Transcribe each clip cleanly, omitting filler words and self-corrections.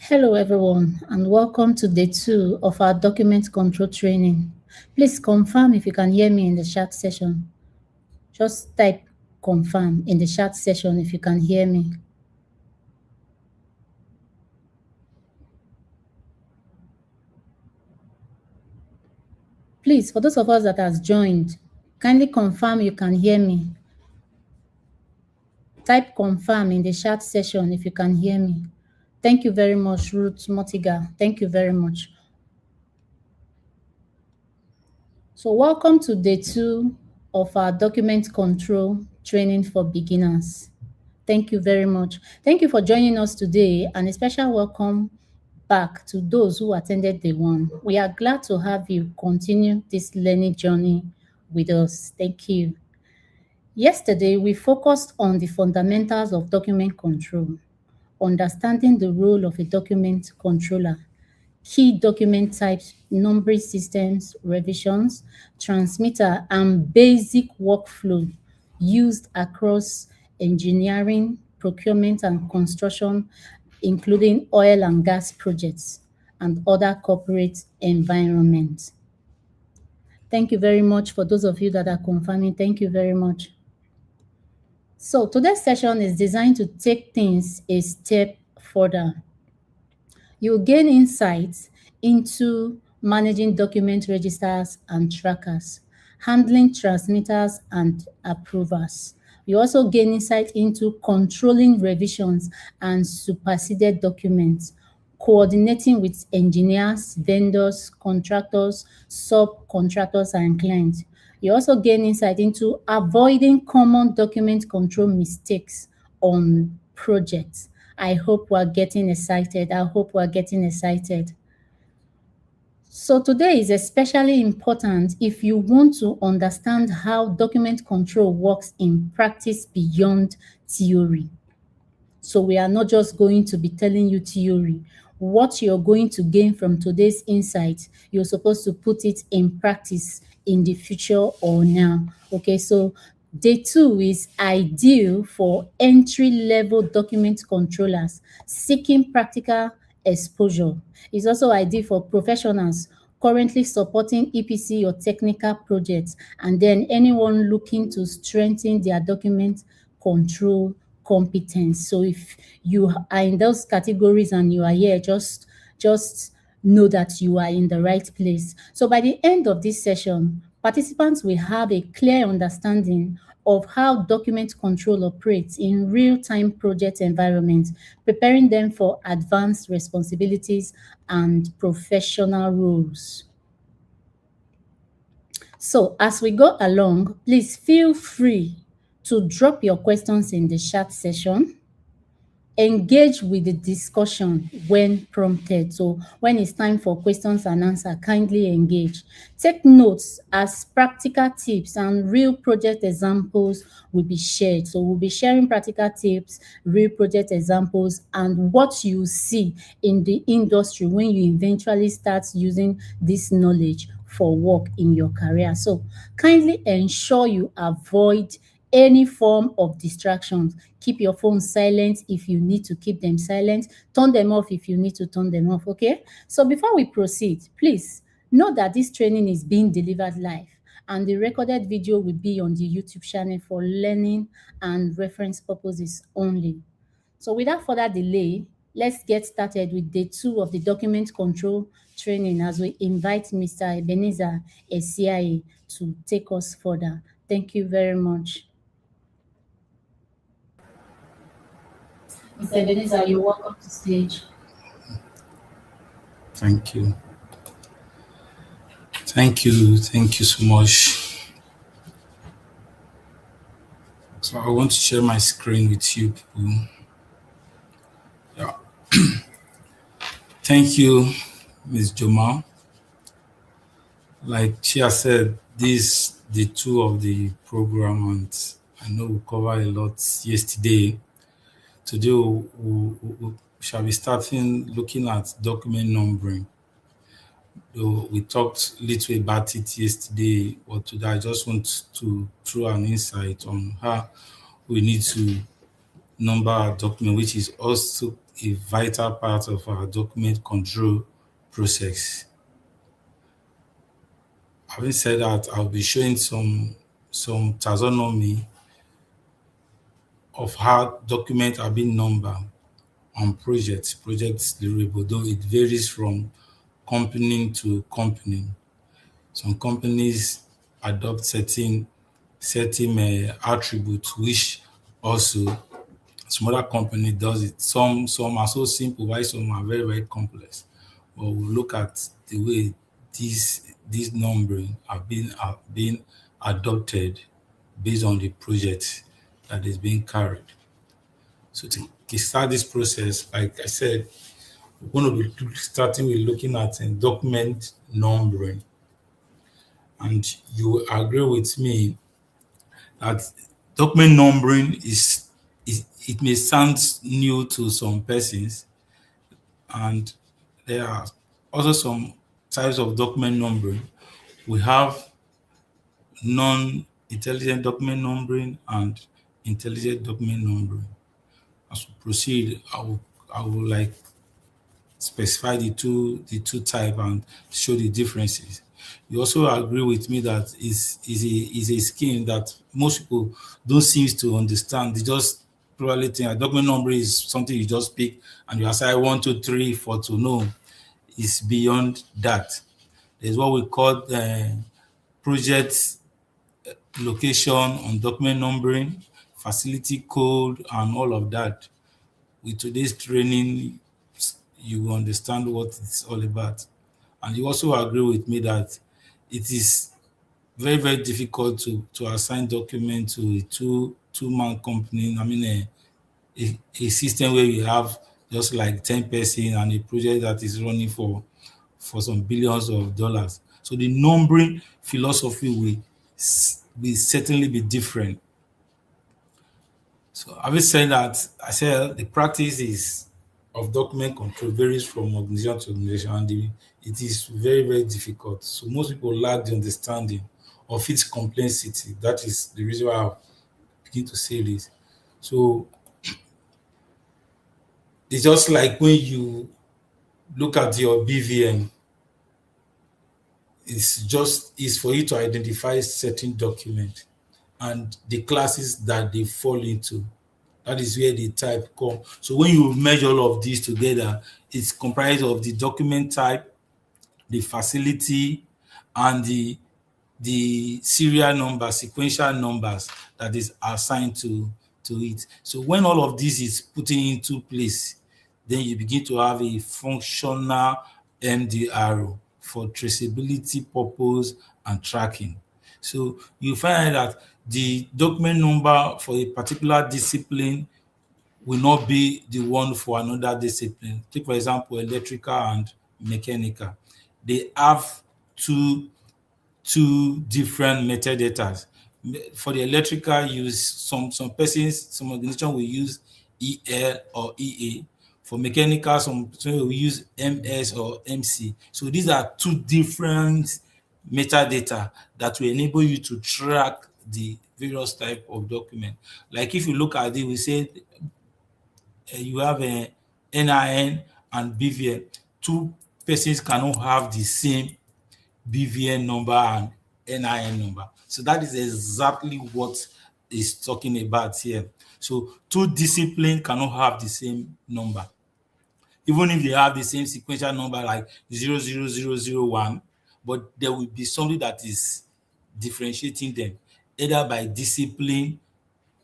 Hello everyone and welcome to day 2 of our document control training. Please confirm if you can hear me in the chat session. Just type confirm in the chat session if you can hear me. Please, for those of us that has joined, kindly confirm you can hear me. Type confirm in the chat session if you can hear me. Thank you very much, Ruth Motiga. Thank you very much. So welcome to day 2 of our document control training for beginners. Thank you very much. Thank you for joining us today, and a special welcome back to those who attended day 1. We are glad to have you continue this learning journey with us. Thank you. Yesterday, we focused on the fundamentals of document control, understanding the role of a document controller, key document types, numbering systems, revisions, transmitter, and basic workflow used across engineering, procurement, and construction, including oil and gas projects and other corporate environments. Thank you very much for those of you that are confirming. Thank you very much. So today's session is designed to take things a step further. You'll gain insights into managing document registers and trackers, handling transmitters and approvers. You also gain insight into controlling revisions and superseded documents, coordinating with engineers, vendors, contractors, subcontractors, and clients. You also gain insight into avoiding common document control mistakes on projects. I hope we're getting excited. So today is especially important if you want to understand how document control works in practice beyond theory. So we are not just going to be telling you theory. What you're going to gain from today's insight, you're supposed to put it in practice in the future or now. Okay, so day 2 is ideal for entry-level document controllers seeking practical exposure. It's also ideal for professionals currently supporting EPC or technical projects, and then anyone looking to strengthen their document control competence. So if you are in those categories and you are here, just know that you are in the right place. So by the end of this session, participants will have a clear understanding of how document control operates in real-time project environments, preparing them for advanced responsibilities and professional roles. So as we go along, please feel free to drop your questions in the chat session. Engage with the discussion when prompted. So when it's time for questions and answers, kindly engage. Take notes as practical tips and real project examples will be shared. So we'll be sharing practical tips, real project examples, and what you see in the industry when you eventually start using this knowledge for work in your career. So kindly ensure you avoid any form of distractions. Keep your phone silent if you need to keep them silent. Turn them off if you need to turn them off, okay? So before we proceed, please know that this training is being delivered live, and the recorded video will be on the YouTube channel for learning and reference purposes only. So without further delay, let's get started with day 2 of the document control training as we invite Mr. Ebenezer Esiaye to take us further. Thank you very much. Mr. Ebenezer, you're welcome to stage. Thank you. Thank you so much. So I want to share my screen with you people. Yeah. Thank you, Ms. Joma. Like she has said, this the 2 of the program, and I know we covered a lot yesterday. Today we shall be starting looking at document numbering. Though we talked a little about it yesterday, but today I just want to throw an insight on how we need to number our document, which is also a vital part of our document control process. Having said that, I'll be showing some taxonomy of how documents are being numbered on projects deliverable, though it varies from company to company. Some companies adopt certain attributes, which also some other company does it. Some are so simple, while some are very very complex. But we'll look at the way these numbering are being adopted based on the project that is being carried. So to start this process, like I said, we're going to be starting with looking at document numbering. And you will agree with me that document numbering it may sound new to some persons, and there are also some types of document numbering. We have non-intelligent document numbering and intelligent document numbering. As we proceed, I will like specify the two type and show the differences. You also agree with me that is a scheme that most people don't seem to understand. They just probably think a document number is something you just pick and you assign 1, 2, 3, 4 to know. It's beyond that. There's what we call project location on document numbering, facility code, and all of that. With today's training, you will understand what it's all about. And you also agree with me that it is very, very difficult to assign document to a two-man company. I mean, a system where we have just like 10 person and a project that is running for some billions of dollars. So the numbering philosophy will certainly be different. So having said that, I said the practice is of document control varies from organization to organization, and it is very, very difficult. So most people lack the understanding of its complexity. That is the reason why I begin to say this. So it's just like when you look at your BVM, it's for you to identify certain document and the classes that they fall into. That is where the type come. So when you merge all of these together, it's comprised of the document type, the facility, and the serial number, sequential numbers that is assigned to it. So when all of this is put into place, then you begin to have a functional MDRO for traceability purpose and tracking. So you find that the document number for a particular discipline will not be the one for another discipline. Take, for example, electrical and mechanical. They have two different metadatas. For the electrical use, some persons, some organization will use EL or EA. For mechanical, some will use MS or MC. So these are two different metadata that will enable you to track the various type of document. Like if you look at it, we say you have a NIN and BVN. Two persons cannot have the same BVN number and NIN number. So that is exactly what is talking about here. So two disciplines cannot have the same number. Even if they have the same sequential number like 00001, but there will be something that is differentiating them, either by discipline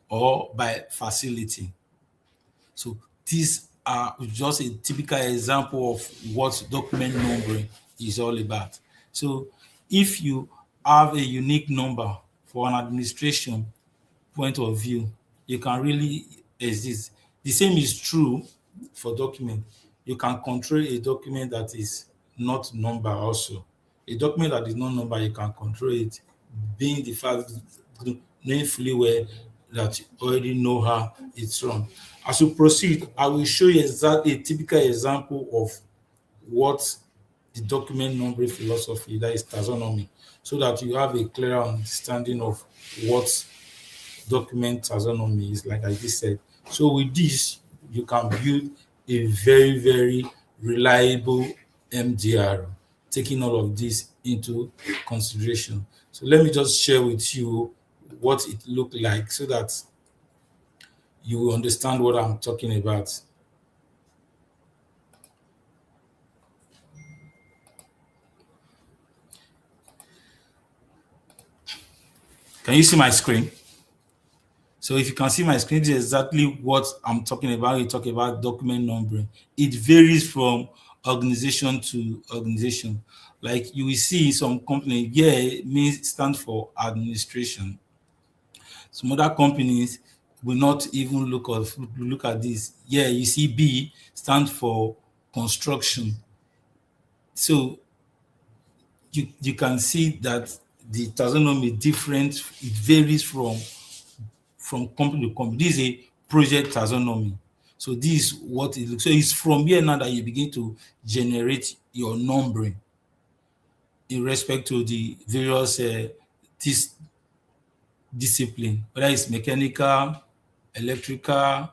or by facility. So these are just a typical example of what document numbering is all about. So if you have a unique number for an administration point of view, you can really exist. The same is true for document. You can control a document that is not number also. A document that is not number, you can control it, being the fact knowing fully well that you already know how it's run. As we proceed, I will show you exactly a typical example of what the document numbering philosophy, that is taxonomy, so that you have a clearer understanding of what document taxonomy is, like I just said. So with this, you can build a very, very reliable MDR, taking all of this into consideration. So let me just share with you what it looked like so that you will understand what I'm talking about. Can you see my screen? So if you can see my screen, this is exactly what I'm talking about. You talk about document numbering. It varies from organization to organization. Like you will see some company, yeah, it means stand for administration. Some other companies will not even look at this. Yeah, you see B stand for construction. So you can see that the taxonomy different. It varies from company to company. This is a project taxonomy. So this is what it looks. So it's from here now that you begin to generate your numbering in respect to the various this discipline, whether it's mechanical, electrical,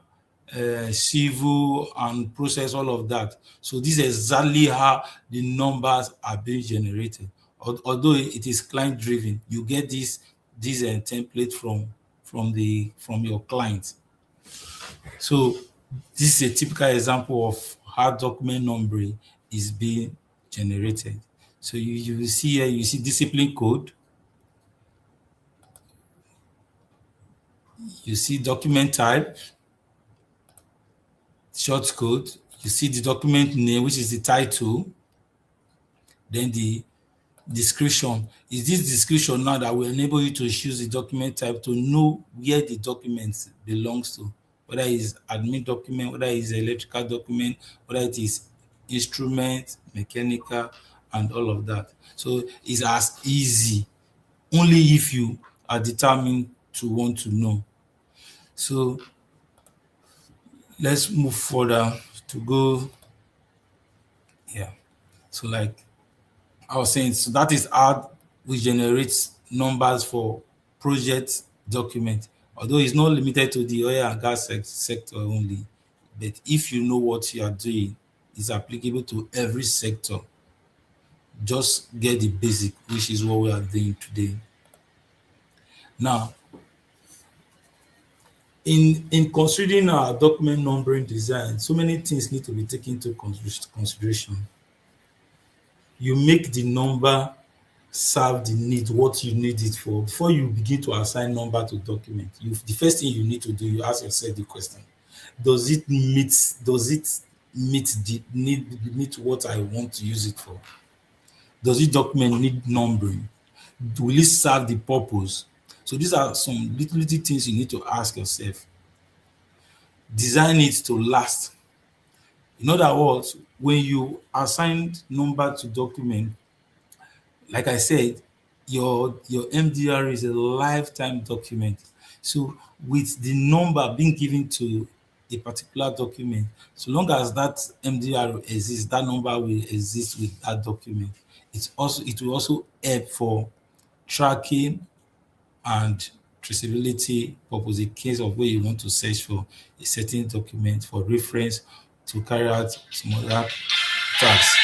civil, and process, all of that. So this is exactly how the numbers are being generated. Although it is client driven, you get this template from your client. So this is a typical example of how document numbering is being generated. So you will see here, you see discipline code, you see document type, short code, you see the document name, which is the title, then the description. Is this description now that will enable you to choose the document type to know where the document belongs to, whether it's admin document, whether it's electrical document, whether it is instrument, mechanical, and all of that. So it's as easy only if you are determined to want to know. So let's move further to go here. So like I was saying, so that is how we generate numbers for project document. Although it's not limited to the oil and gas sector only, but if you know what you are doing, it's applicable to every sector. Just get the basic, which is what we are doing today. Now, in considering our document numbering design, so many things need to be taken into consideration. You make the number serve the need, what you need it for. Before you begin to assign number to document, the first thing you need to do, you ask yourself the question: does it meet the need what I want to use it for? Does it document need numbering? Will it serve the purpose? So these are some little things you need to ask yourself. Design it to last. In other words, when you assign number to document, like I said, your MDR is a lifetime document. So with the number being given to a particular document, so long as that MDR exists, that number will exist with that document. It will also help for tracking and traceability purpose in case of where you want to search for a certain document for reference to carry out some other tasks.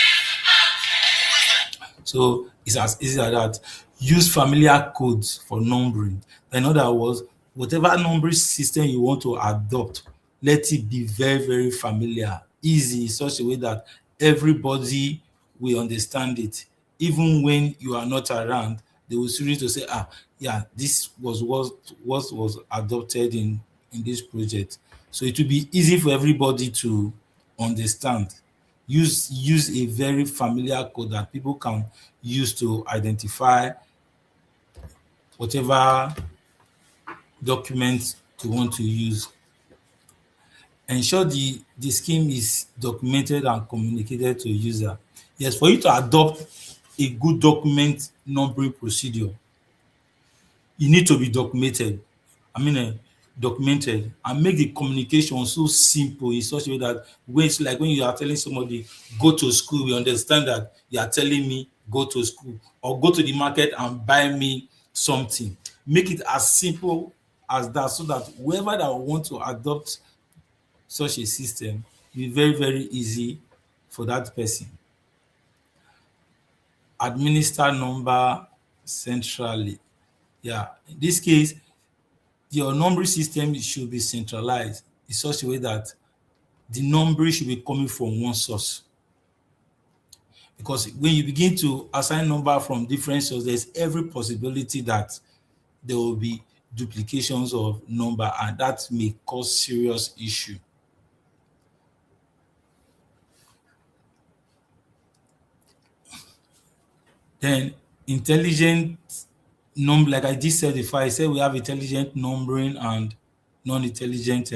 So it's as easy as that. Use familiar codes for numbering. In other words, whatever numbering system you want to adopt, let it be very, very familiar, easy in such a way that everybody will understand it. Even when you are not around, they will see it to say, yeah, this was what was adopted in this project. So it will be easy for everybody to understand. Use a very familiar code that people can use to identify whatever documents you want to use. Ensure the scheme is documented and communicated to user. Yes, for you to adopt a good document numbering procedure, you need to be documented and make the communication so simple in such a way that when it's like when you are telling somebody go to school, we understand that you are telling me go to school, or go to the market and buy me something. Make it as simple as that so that whoever that want to adopt such a system be very, very easy for that person. Administer number centrally. Yeah, in this case, your numbering system should be centralized in such a way that the numbering should be coming from one source. Because when you begin to assign number from different sources, there's every possibility that there will be duplications of number, and that may cause serious issue. Then intelligent number, like I just said before, I said we have intelligent numbering and non-intelligent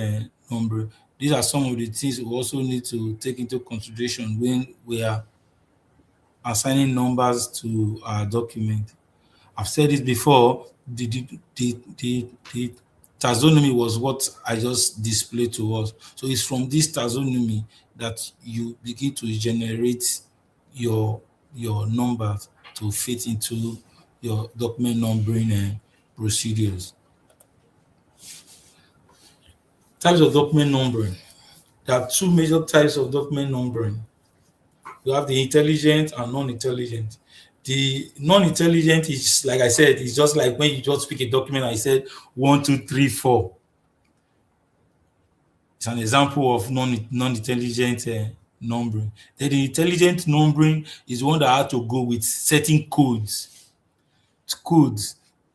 numbering. These are some of the things we also need to take into consideration when we are assigning numbers to our document. I've said it before, the taxonomy was what I just displayed to us. So it's from this taxonomy that you begin to generate your numbers to fit into your document numbering procedures. Types of document numbering. There are two major types of document numbering. You have the intelligent and non-intelligent. The non-intelligent is, like I said, it's just like when you just pick a document and I said 1, 2, 3, 4. It's an example of non-intelligent numbering. Then the intelligent numbering is one that had to go with certain codes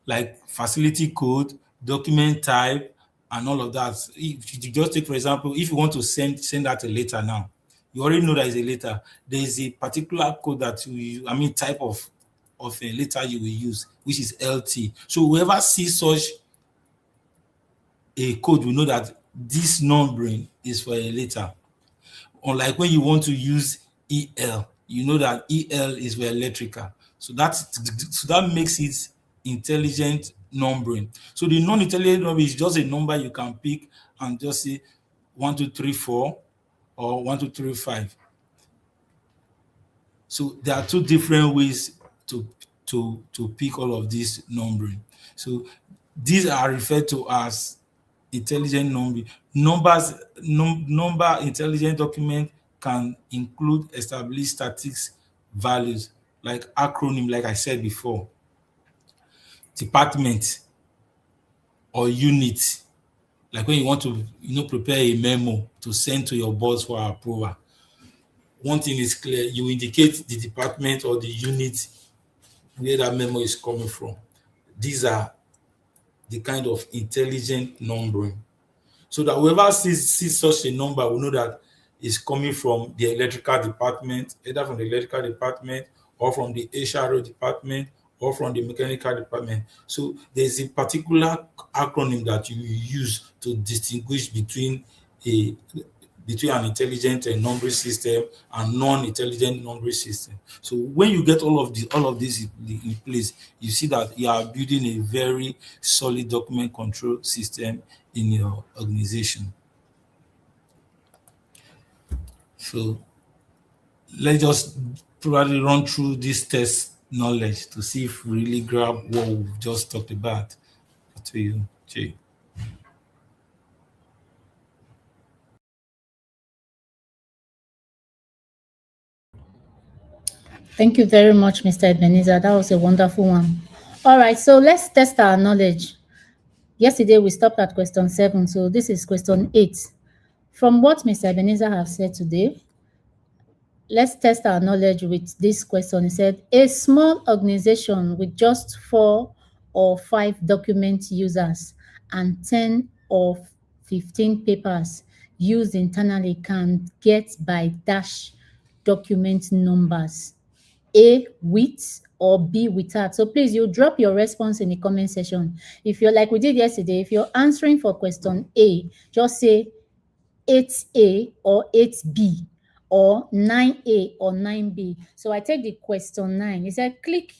like facility code, document type, and all of that. If you just take, for example, if you want to send out a letter now, you already know that is a letter. There is a particular code that type of a letter you will use, which is LT. So whoever sees such a code will know that this numbering is for a letter. Unlike when you want to use EL, you know that EL is for electrical. So that makes it intelligent numbering. So the non-intelligent number is just a number you can pick and just say 1, 2, 3, 4 or 1, 2, 3, 5. So there are two different ways to pick all of this numbering. So these are referred to as intelligent numbering. Number intelligent document can include established statistics values like acronym, like I said before, department or unit, like when you want to prepare a memo to send to your boss for approval. One thing is clear, you indicate the department or the unit where that memo is coming from. These are the kind of intelligent numbering. So that whoever sees such a number will know that it's coming from the electrical department, either from the electrical department or from the HRO department or from the mechanical department. So there's a particular acronym that you use to distinguish between an intelligent numbering system and non-intelligent numbering system. So when you get all of this in place, you see that you are building a very solid document control system in your organization. So let's just probably run through this test knowledge to see if we really grab what we've just talked about. To you, Jay. Thank you very much, Mr. Ebenezer. That was a wonderful one. All right, so let's test our knowledge. Yesterday, we stopped at question 7, so this is question 8. From what Mr. Ebenezer has said today, let's test our knowledge with this question. He said, a small organization with just 4 or 5 document users and 10 or 15 papers used internally can get by dash document numbers, A with or B without. So please, you drop your response in the comment section. If you're like we did yesterday, if you're answering for question A, just say 8A or 8B or 9A or 9B. So I take the question 9. It said, click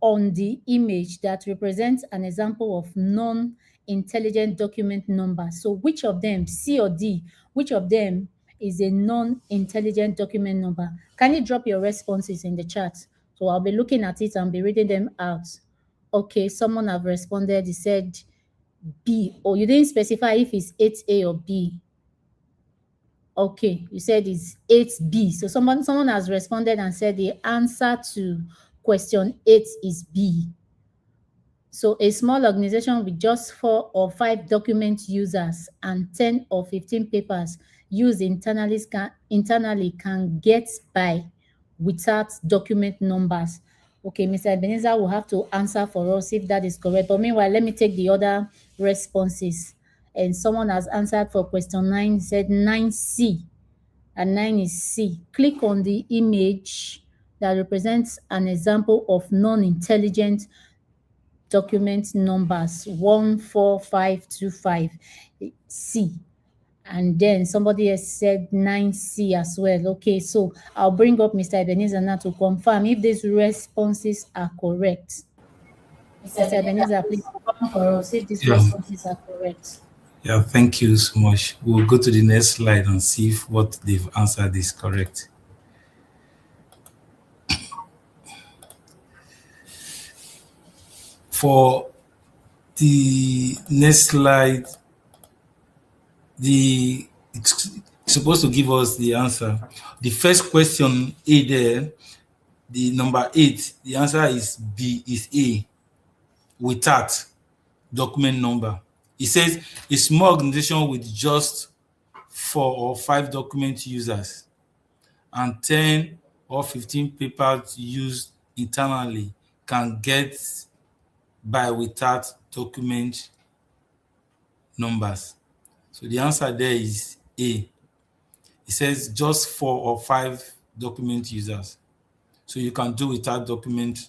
on the image that represents an example of non-intelligent document number. So which of them, C or D, which of them is a non-intelligent document number? Can you drop your responses in the chat? So I'll be looking at it and be reading them out. Okay, someone have responded. He said B. Oh, you didn't specify if it's 8A or B. Okay, you said it's 8B. So someone has responded and said the answer to question 8 is B. So a small organization with just 4 or 5 document users and 10 or 15 papers used internally can get by without document numbers. Okay, Mr. Ebenezer will have to answer for us if that is correct. But meanwhile, let me take the other responses. And someone has answered for question 9, said 9C, and 9 is C. Click on the image that represents an example of non-intelligent document numbers 14525 C. And then somebody else said 9C as well. Okay, so I'll bring up Mr. Ebenezer now to confirm if these responses are correct. Mr. Ebenezer, please confirm for us if these Yeah, responses are correct. yeah, thank you so much. We'll go to the next slide and see if what they've answered is correct. For the next slide, it's supposed to give us the answer. The first question A there, the number 8, the answer is B, is A, without document number. It says a small organization with just 4 or 5 document users and 10 or 15 papers used internally can get by without document numbers. So the answer there is A. It says just 4 or 5 document users. So you can do without document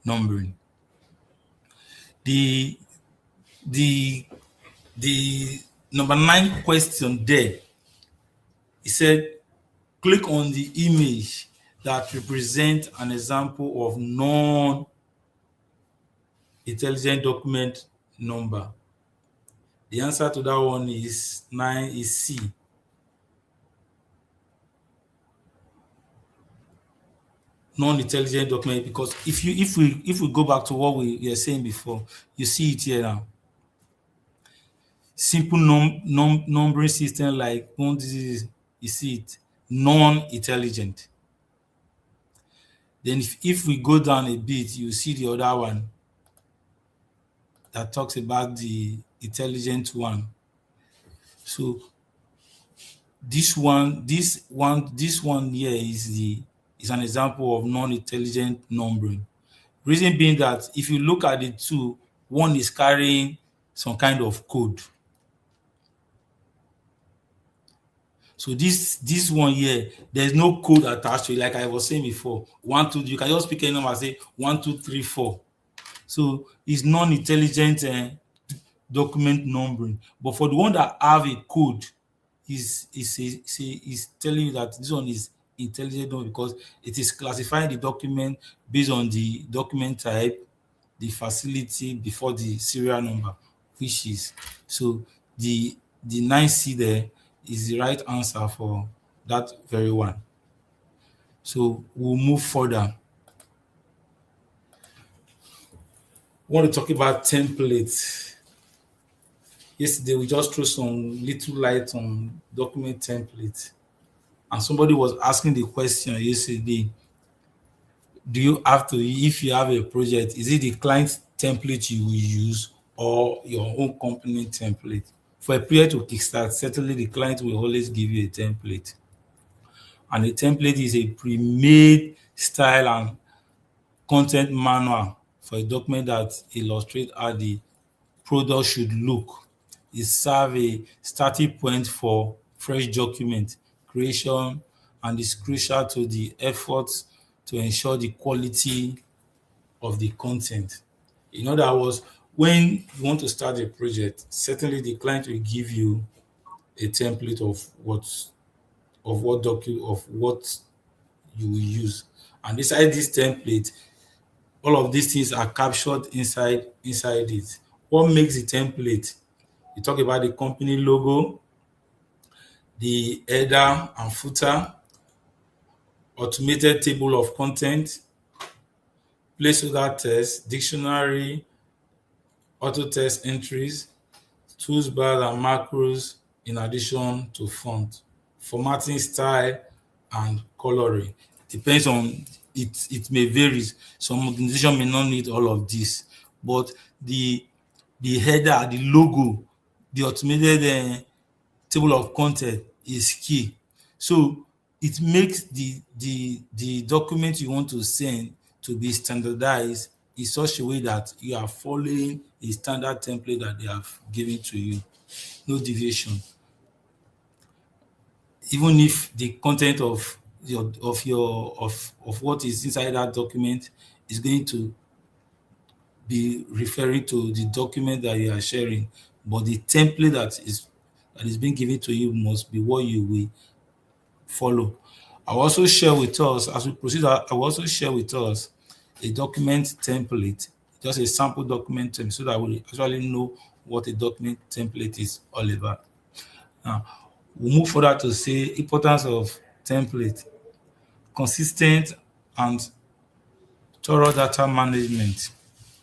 numbering. The the number 9 question there, it said click on the image that represents an example of non-intelligent document number. The answer to that one is 9 is C. Non-intelligent document, because if we go back to what we were saying before, you see it here now. Simple numbering system like you see it, non-intelligent. Then if we go down a bit, you see the other one that talks about the intelligent one. So this one here is an example of non-intelligent numbering. Reason being that if you look at the two, one is carrying some kind of code. So this one here, there's no code attached to it. Like I was saying before, 1, 2, you can just pick any number and say 1, 2, 3, 4. So it's non-intelligent document numbering. But for the one that have a code, is telling you that this one is intelligent numbering because it is classifying the document based on the document type, the facility before the serial number, which is so the 9C there is the right answer for that very one. So we'll move further. I want to talk about templates. Yesterday, we just threw some little light on document template. And somebody was asking the question yesterday, do you have to, if you have a project, is it the client template you will use or your own company template? For a period to kickstart, certainly the client will always give you a template. And a template is a pre-made style and content manual for a document that illustrates how the product should look. It serves a starting point for fresh document creation and is crucial to the efforts to ensure the quality of the content. In other words, when you want to start a project, certainly the client will give you a template of what you will use. And inside this template, all of these things are captured inside it. What makes the template? You talk about the company logo, the header and footer, automated table of content, placeholder text, dictionary, auto text entries, tools bars and macros, in addition to font, formatting style, and coloring. Depends on it. It may vary. Some organization may not need all of this, but the header, the logo, the automated table of content is key. So it makes the document you want to send to be standardized in such a way that you are following a standard template that they have given to you. No deviation. Even if the content of what is inside that document is going to be referring to the document that you are sharing, but the template that is being given to you must be what you will follow. I will also share with us as we proceed. I will also share with us a document template, just a sample document template, so that we actually know what a document template is all about. Now, we'll move further to say importance of template, consistent and thorough data management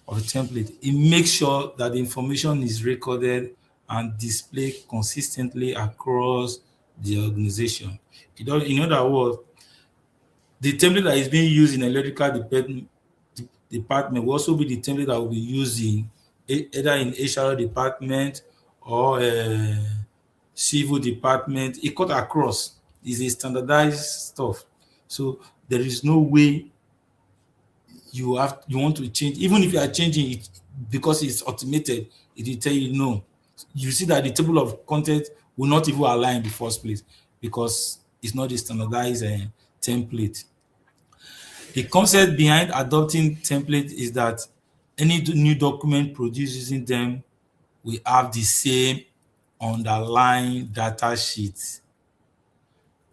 of the template. It makes sure that the information is recorded and displayed consistently across the organization. In other words, the template that is being used in electrical department will also be the template that will be used in either in HR department or civil department. It cut across. Is a standardized stuff. So there is no way you want to change. Even if you are changing it because it's automated, it will tell you no. You see that the table of content will not even align in the first place because it's not a standardized template. The concept behind adopting template is that any new document produced using them will have the same underlying data sheet,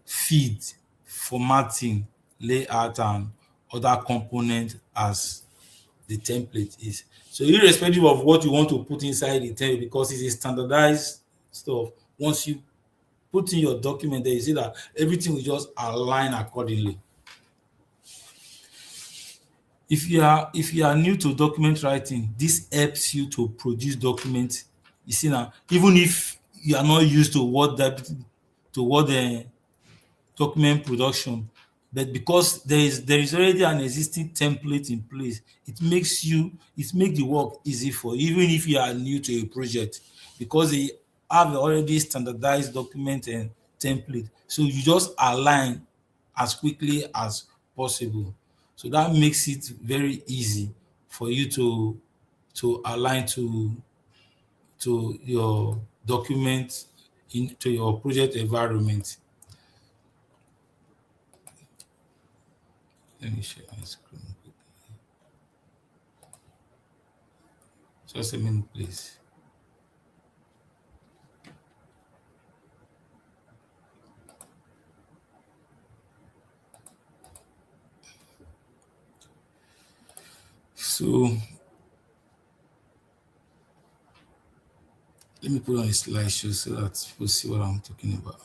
feed, formatting, layout, and other components as the template is. So irrespective of what you want to put inside the template, because it's a standardized stuff, once you put in your document there, you see that everything will just align accordingly. If you are new to document writing, this helps you to produce documents. You see now, even if you are not used to what the document production, but because there is already an existing template in place, it makes the work easy for you, even if you are new to a project, because they have already standardized document and template. So you just align as quickly as possible. So that makes it very easy for you to align to your document into your project environment. Let me share my screen. Just a minute, please. So let me put on a slideshow so that people see what I'm talking about.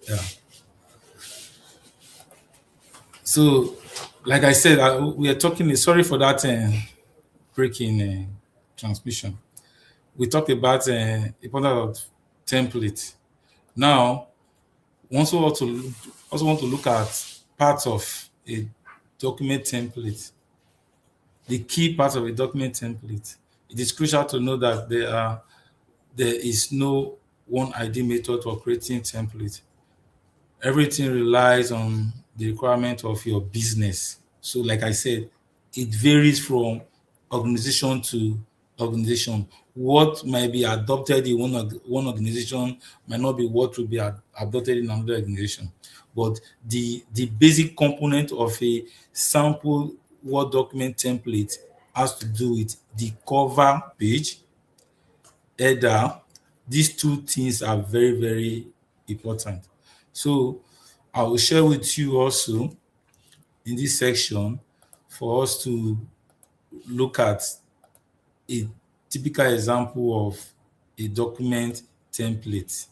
Yeah. So, like I said, we are talking. Sorry for that breaking transmission. We talked about importance of template. Now, we also want to look at parts of a document template. The key parts of a document template. It is crucial to know that there is no one ideal method for creating template. Everything relies on the requirement of your business. So, like I said, it varies from organization to organization. What might be adopted in one organization might not be what will be adopted in another organization. But the basic component of a sample Word document template has to do with the cover page, header. These two things are very, very important. So I will share with you also in this section for us to look at a typical example of a document template.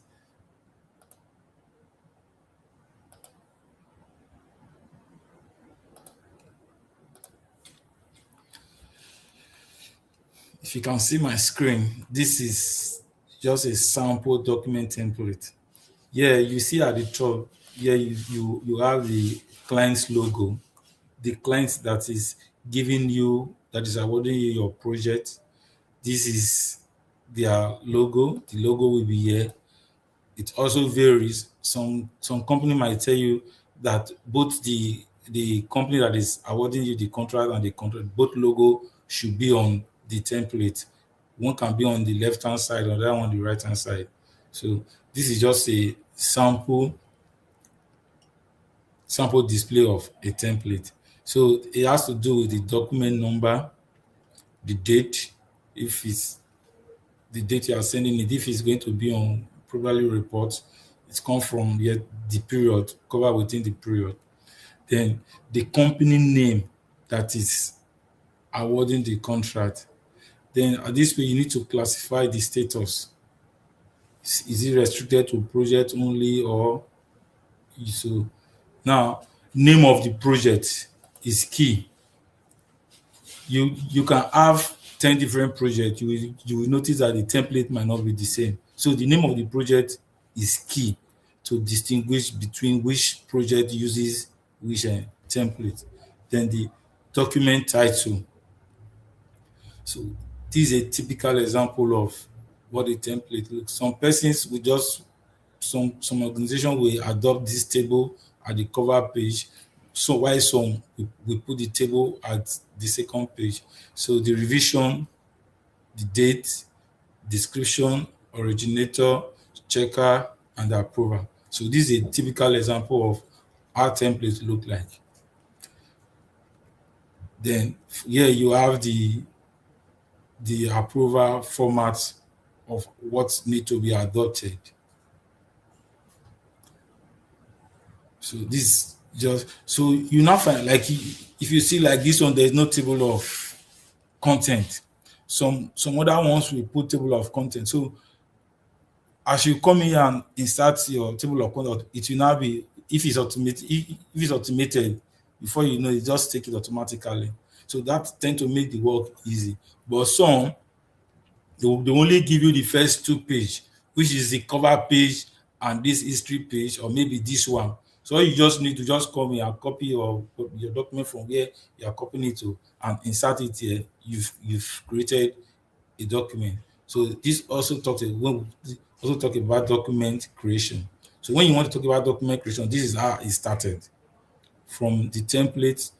If you can see my screen, this is just a sample document template. Yeah, you see at the top, here you have the client's logo, the client that is giving you, that is awarding you your project. This is their logo. The logo will be here. It also varies. Some company might tell you that both the company that is awarding you the contract and the contract, both logo should be on the template. One can be on the left hand side, or the other on the right hand side. So this is just a sample display of a template. So it has to do with the document number, the date, if it's the date you are sending it, if it's going to be on probably report, it's come from yet the period, cover within the period. Then the company name that is awarding the contract. Then at this way, you need to classify the status. Is it restricted to project only, or so? Now, name of the project is key. You can have 10 different projects. You will notice that the template might not be the same. So the name of the project is key to distinguish between which project uses which template. Then the document title. So this is a typical example of what a template looks. Some persons will just some organization will adopt this table at the cover page. So while some we put the table at the second page. So the revision, the date, description, originator, checker, and approver. So this is a typical example of how templates look like. Then here you have the approval format of what need to be adopted. So this just so you now find like if you see like this one, there's no table of content. Some other ones will put table of content. So as you come here and insert your table of content, it will now be if it's automated, if it's automated, before you know it just take it automatically. So that tend to make the work easy. But some they only give you the first two page, which is the cover page and this history page, or maybe this one. So you just need to just come here and copy your document from where you are copying it to and insert it here. You've created a document. So this also also talk about document creation. So when you want to talk about document creation, this is how it started from the template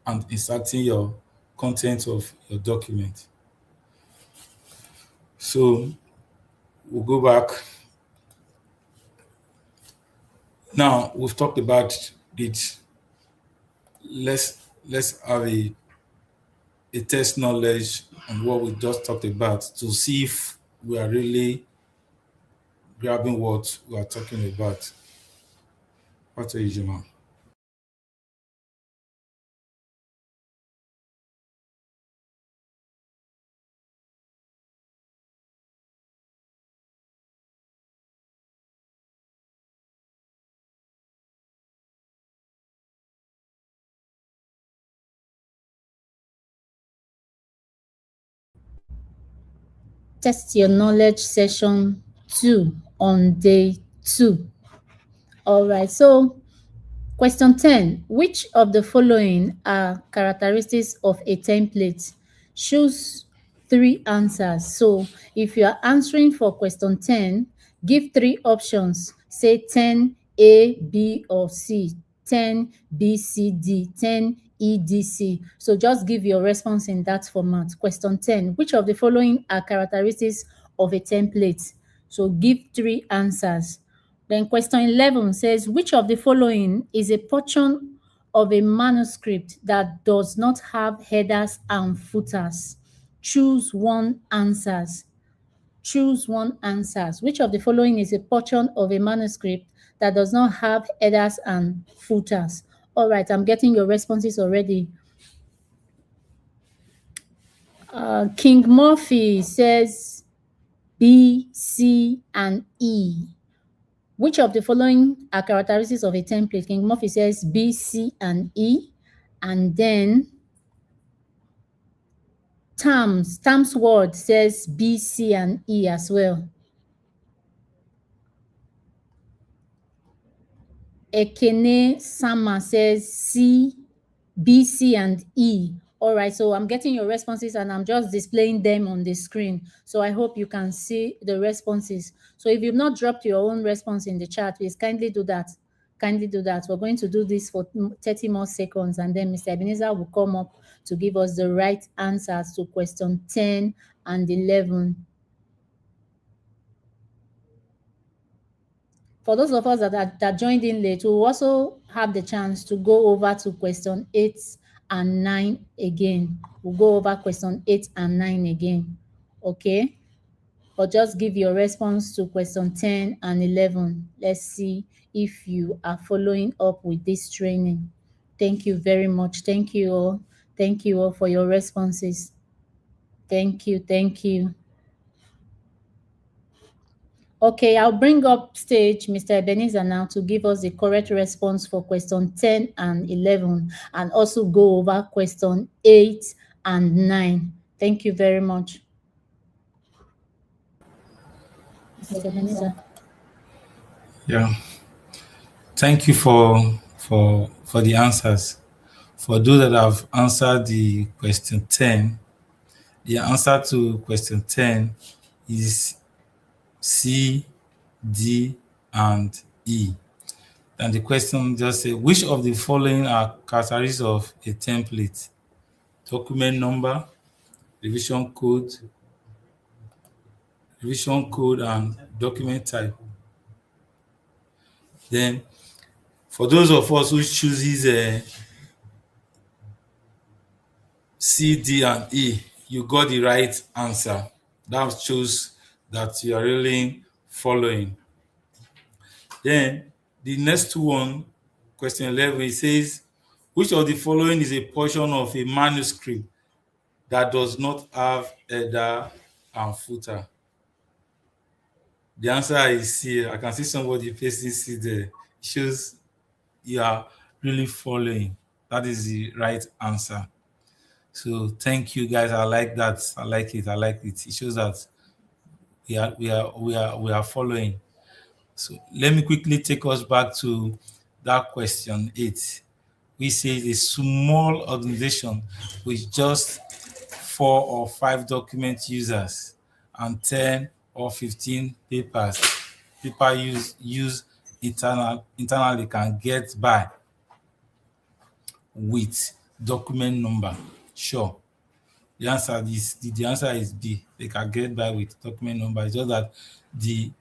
and inserting your content of your document. So we'll go back. Now we've talked about it. Let's have a test knowledge on what we just talked about to see if we are really grabbing what we are talking about. What are you, Jima? Test your knowledge session 2 on day 2. All right, so question 10. Which of the following are characteristics of a template? Choose 3 answers. So if you are answering for question 10, give 3 options. Say 10 A, B, or C, 10 B, C, D, 10 E, D, C. So just give your response in that format. Question 10. Which of the following are characteristics of a template? So give 3 answers. Then question 11 says, which of the following is a portion of a manuscript that does not have headers and footers? Choose one answers. Choose one answers. Which of the following is a portion of a manuscript that does not have headers and footers? All right, I'm getting your responses already. King Murphy says B, C, and E. Which of the following are characteristics of a template? King Murphy says B, C, and E. And then Tam's word says B, C, and E as well. Ekene Sama says C, B, C, and E. All right, so I'm getting your responses and I'm just displaying them on the screen. So I hope you can see the responses. So if you've not dropped your own response in the chat, please kindly do that. Kindly do that. We're going to do this for 30 more seconds and then Mr. Ebenezer will come up to give us the right answers to question 10 and 11. For those of us that joined in late, we'll also have the chance to go over to question 8 and 9 again. We'll go over question 8 and 9 again, okay? But just give your response to question 10 and 11. Let's see if you are following up with this training. Thank you very much. Thank you all. Thank you all for your responses. Thank you. Thank you. Okay, I'll bring up stage Mr. Ebenezer now to give us the correct response for question 10 and 11 and also go over question 8 and 9. Thank you very much. Mr. Ebenezer. Yeah. Thank you for the answers. For those that have answered the question 10, the answer to question 10 is C, D, and E. And the question just says, which of the following are characteristics of a template? Document number, revision code, and document type. Then, for those of us who chooses C, D, and E, you got the right answer. That shows that you are really following. Then, the next one, question 11, it says, which of the following is a portion of a manuscript that does not have header and footer? The answer is C. I can see somebody facing C there. It shows you are really following. That is the right answer. So thank you guys. I like that. I like it. It shows that we are following. So let me quickly take us back to that question 8. We say a small organization with just 4 or 5 document users and 10 or 15 people use internally can get by with document number. Sure. The answer is B. They can get by with document number. It's just that they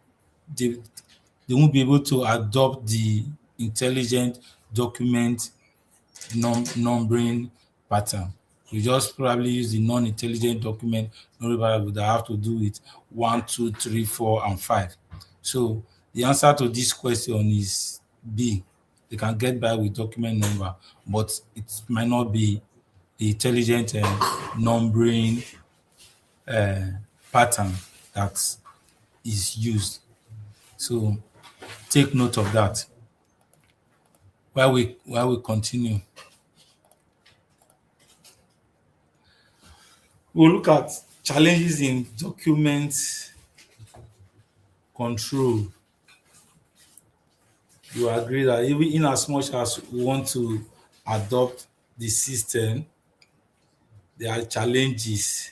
won't be able to adopt the intelligent document numbering pattern. You just probably use the non-intelligent document numbering that have to do with 1, 2, 3, 4, and 5. So the answer to this question is B. They can get by with document number, but it might not be the intelligent numbering pattern that is used. So take note of that while we continue. We'll look at challenges in document control. You agree that even in as much as we want to adopt the system, there are challenges.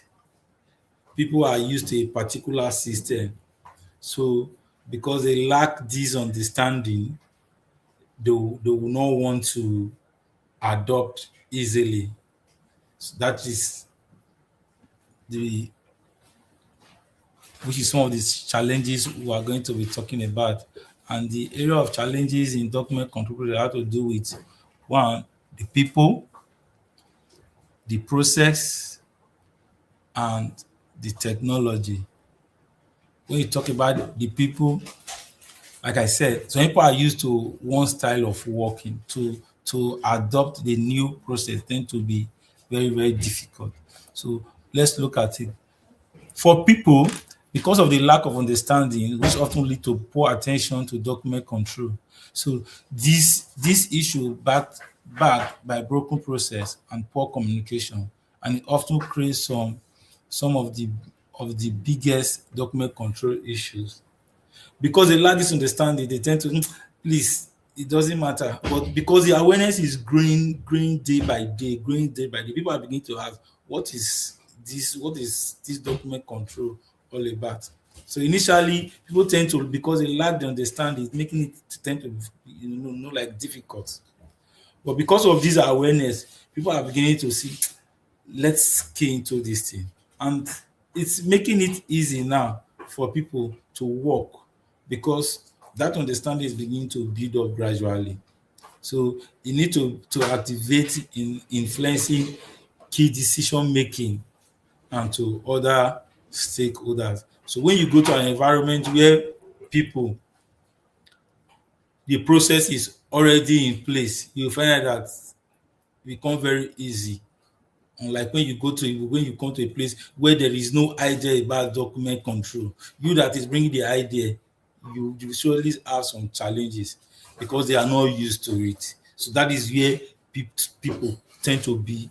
People are used to a particular system. So because they lack this understanding, they will not want to adopt easily. So that is the which is some of these challenges we are going to be talking about. And the area of challenges in document control have to do with one, the people, the process, and the technology. When you talk about the people, like I said, some people are used to one style of working. To adopt the new process tend to be very, very difficult. So let's look at it. For people, because of the lack of understanding, which often lead to poor attention to document control. So this issue backed by broken process and poor communication, and it often creates some of the biggest document control issues. Because they lack this understanding, they tend to please, it doesn't matter. But because the awareness is growing day by day, growing day by day, people are beginning to ask, what is this document control all about? So initially, people tend to, because they lack the understanding, it's making it tend to be, like difficult. But because of this awareness, people are beginning to see, let's key into this thing. And it's making it easy now for people to work because that understanding is beginning to build up gradually. So you need to activate in influencing key decision making and to other stakeholders. So when you go to an environment where people, the process is already in place, you find out that it becomes very easy. Unlike when you come to a place where there is no idea about document control, you that is bringing the idea, you surely have some challenges because they are not used to it. So that is where people tend to be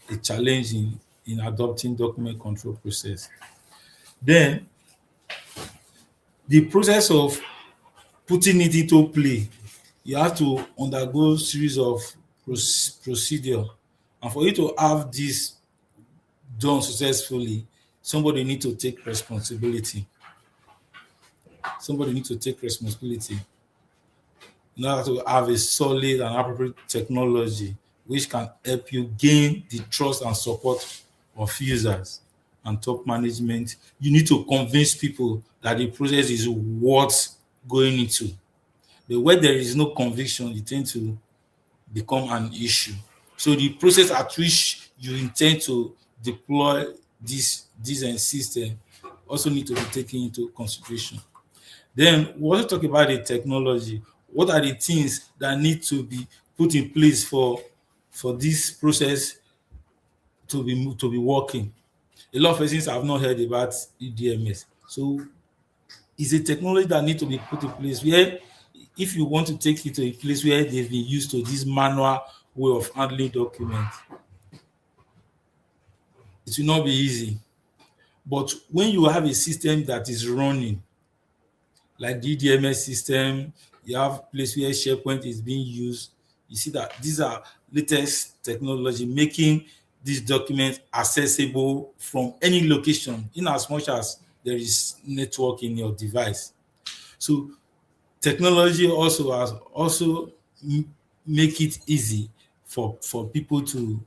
a challenge in adopting document control process. Then the process of putting it into play, you have to undergo series of procedure. And for you to have this done successfully, somebody need to take responsibility. Somebody need to take responsibility in order to have a solid and appropriate technology which can help you gain the trust and support of users and top management. You need to convince people that the process is worth going into. But where there is no conviction, it tends to become an issue. So the process at which you intend to deploy this system also need to be taken into consideration. Then we also talk about the technology. What are the things that need to be put in place for this process to be working? A lot of persons have not heard about EDMS. So it's a technology that need to be put in place where if you want to take it to a place where they've been used to this manual way of handling documents, it will not be easy. But when you have a system that is running, like the DMS system, you have place where SharePoint is being used, you see that these are latest technology making these documents accessible from any location in as much as there is network in your device. So technology also has make it easy for people to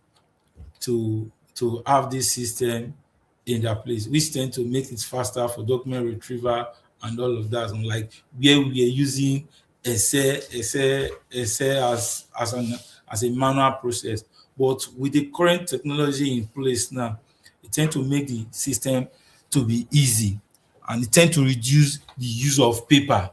have this system in their place, which tend to make it faster for document retrieval and all of that. Unlike where we are using Excel as a manual process. But with the current technology in place now, it tend to make the system to be easy and it tend to reduce the use of paper.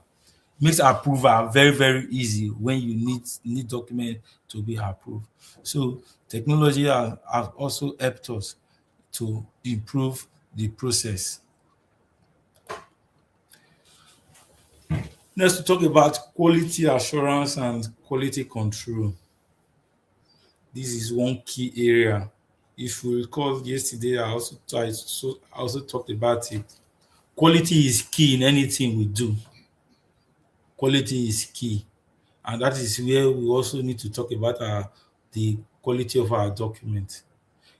Makes approval very, very easy when you need document to be approved. So technology has also helped us to improve the process. Next, to talk about quality assurance and quality control. This is one key area If you recall yesterday, I also talked about it. Quality is key in anything we do. Quality is key, and that is where we also need to talk about the quality of our document.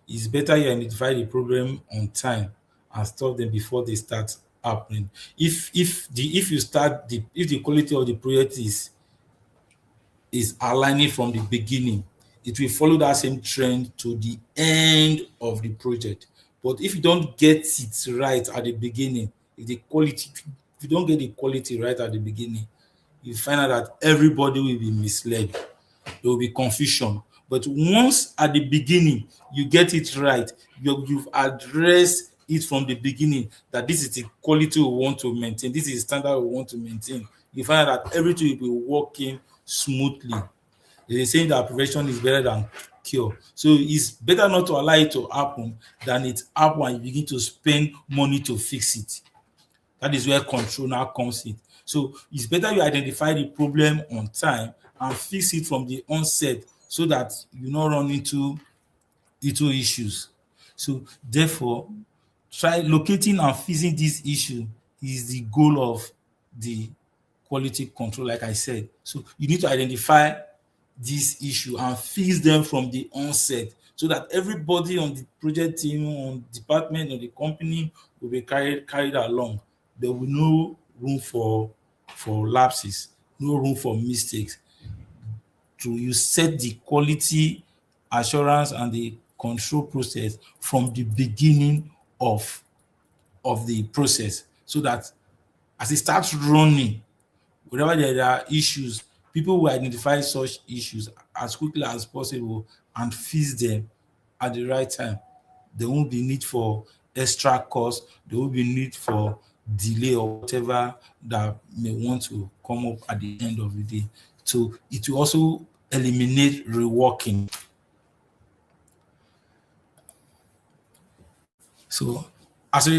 It's better you identify the problem on time and stop them before they start happening. If the quality of the project is aligning from the beginning, it will follow that same trend to the end of the project. But if you don't get it right at the beginning, if you don't get the quality right at the beginning, you find out that everybody will be misled. There will be confusion. But once at the beginning you get it right, you've addressed it from the beginning that this is the quality we want to maintain, this is the standard we want to maintain. You find out that everything will be working smoothly. They say that prevention is better than cure. So it's better not to allow it to happen than it happen and you begin to spend money to fix it. That is where control now comes in. So it's better you identify the problem on time and fix it from the onset so that you not run into issues. So therefore, try locating and fixing this issue is the goal of the quality control, like I said. So you need to identify this issue and fix them from the onset so that everybody on the project team, on department, on the company will be carried along. There will be no room for lapses, no room for mistakes. You set the quality assurance and the control process from the beginning of the process so that as it starts running, wherever there are issues, people will identify such issues as quickly as possible and fix them at the right time. There won't be need for extra cost. There won't be need for delay or whatever that may want to come up at the end of the day. So it will also eliminate reworking. So as a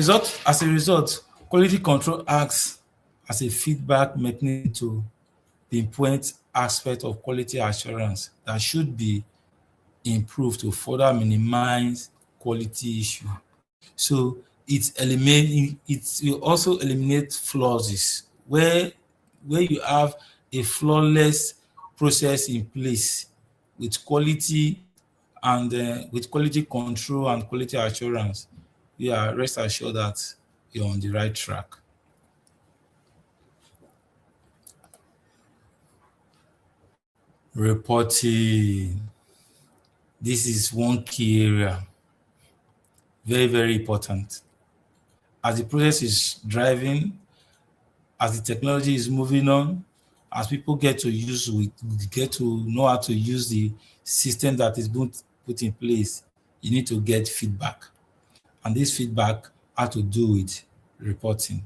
result, quality control acts as a feedback mechanism to pinpoint aspect of quality assurance that should be improved to further minimize quality issue. So it will also eliminate flaws where you have a flawless process in place with quality and with quality control and quality assurance. You are rest assured that you're on the right track. Reporting. This is one key area. Very, very important. As the process is driving, as the technology is moving on, as people get to know how to use the system that is being put in place, you need to get feedback. And this feedback has to do with reporting.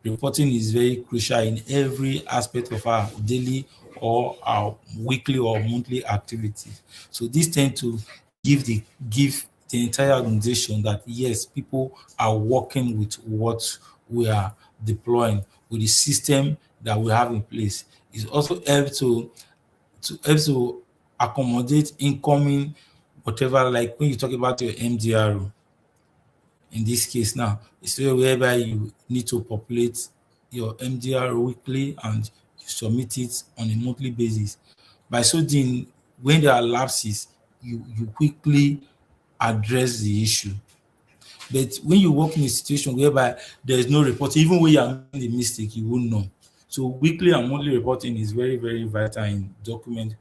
Reporting is very crucial in every aspect of our daily or our weekly or monthly activities. So this tend to give the entire organization that yes, people are working with what we are deploying with the system that we have in place. It also helps to accommodate incoming whatever, like when you talk about your MDRO. In this case now, it's whereby you need to populate your MDR weekly and you submit it on a monthly basis. By so doing, when there are lapses, you quickly address the issue. But when you work in a situation whereby there is no reporting, even when you are making a mistake, you won't know. So weekly and monthly reporting is very, very vital in document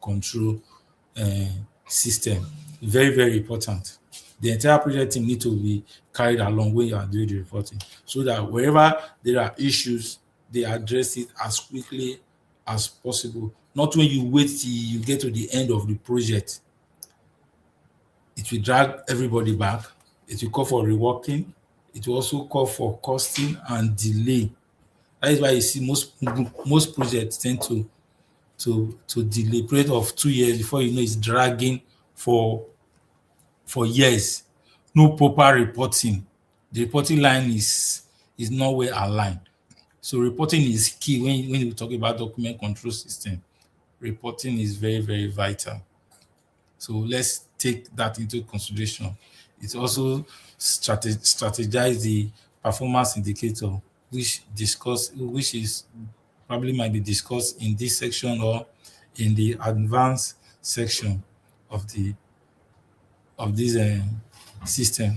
control system. Very, very important. The entire project team need to be carried along when you are doing the reporting so that wherever there are issues, they address it as quickly as possible. Not when you wait till you get to the end of the project. It will drag everybody back. It will call for reworking. It will also call for costing and delay. That is why you see most projects tend to delay. Period of 2 years before you know it's dragging for years. No proper reporting. The reporting line is not well aligned. So reporting is key when we talk about document control system. Reporting is very, very vital. So let's take that into consideration. It also strategize the performance indicator, which is probably might be discussed in this section or in the advanced section of this system.